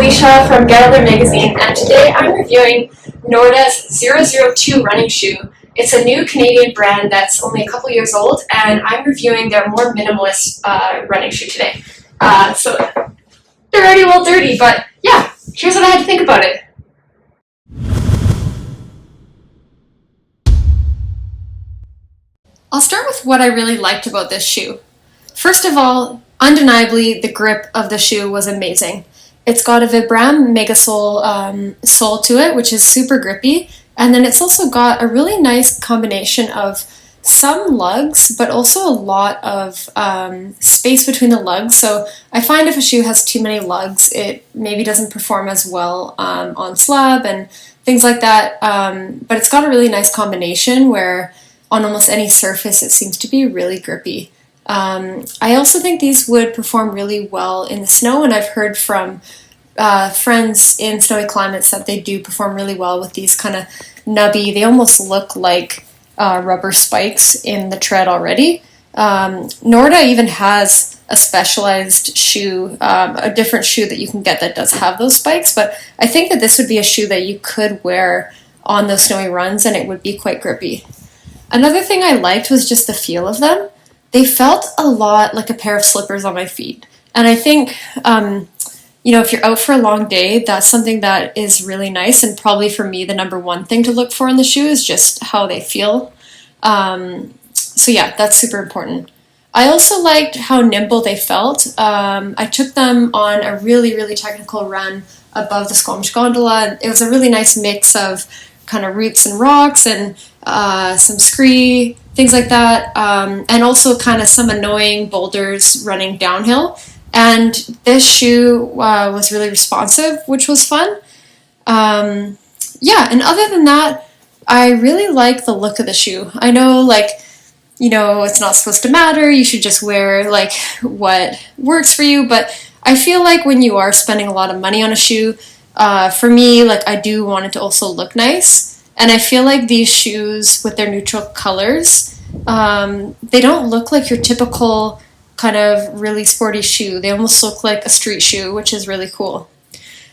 Alicia from Get Other Magazine, and today I'm reviewing Norda's 002 running shoe. It's a new Canadian brand that's only a couple years old, and I'm reviewing their more minimalist running shoe today. So they're already a little dirty, but yeah, here's what I had to think about it. I'll start with what I really liked about this shoe. First of all, undeniably, the grip of the shoe was amazing. It's got a Vibram Megasole sole to it, which is super grippy, and then it's also got a really nice combination of some lugs, but also a lot of space between the lugs. So I find if a shoe has too many lugs, it maybe doesn't perform as well on slab and things like that. But it's got a really nice combination where on almost any surface it seems to be really grippy. I also think these would perform really well in the snow, and I've heard from friends in snowy climates that they do perform really well with these kind of nubby, they almost look like rubber spikes in the tread already. Norda even has a specialized shoe, a different shoe that you can get that does have those spikes, but I think that this would be a shoe that you could wear on those snowy runs and it would be quite grippy. Another thing I liked was just the feel of them. They felt a lot like a pair of slippers on my feet. And I think, if you're out for a long day, that's something that is really nice. And probably for me, the number one thing to look for in the shoe is just how they feel. So yeah, that's super important. I also liked how nimble they felt. I took them on a really, really technical run above the Squamish Gondola. And it was a really nice mix of kind of roots and rocks and some scree, things like that, and also kind of some annoying boulders running downhill. And this shoe was really responsive, which was fun. Yeah, and other than that, I really like the look of the shoe. I know, it's not supposed to matter. You should just wear, what works for you. But I feel like when you are spending a lot of money on a shoe, for me, I do want it to also look nice. And I feel like these shoes with their neutral colors, they don't look like your typical kind of really sporty shoe. They almost look like a street shoe, which is really cool.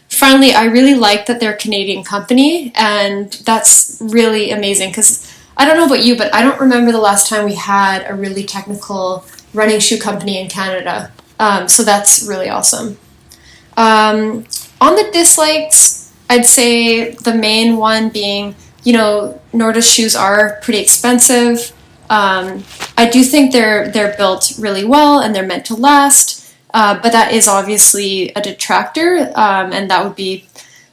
Finally, I really like that they're a Canadian company, and that's really amazing because I don't know about you, but I don't remember the last time we had a really technical running shoe company in Canada. So that's really awesome. On the dislikes, I'd say the main one being, Norda's shoes are pretty expensive. I do think they're built really well and they're meant to last, but that is obviously a detractor, and that would be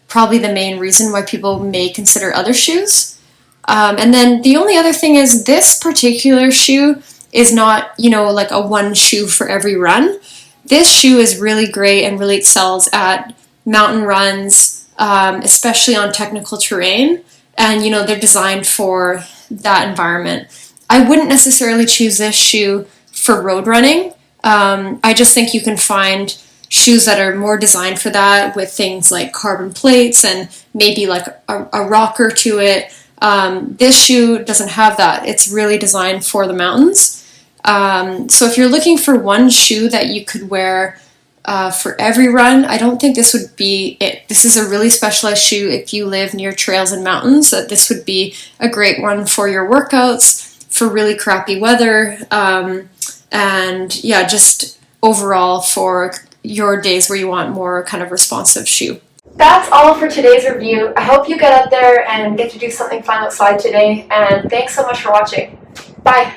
probably the main reason why people may consider other shoes. And then the only other thing is this particular shoe is not, a one shoe for every run. This shoe is really great and really excels at mountain runs, especially on technical terrain. And, they're designed for that environment. I wouldn't necessarily choose this shoe for road running. I just think you can find shoes that are more designed for that with things like carbon plates and maybe a rocker to it. This shoe doesn't have that. It's really designed for the mountains. So if you're looking for one shoe that you could wear for every run, I don't think this would be it. This is a really specialized shoe if you live near trails and mountains. That this would be a great one for your workouts, for really crappy weather, and yeah, just overall for your days where you want more kind of responsive shoe. That's all for today's review. I hope you get out there and get to do something fun outside today, and thanks so much for watching. Bye!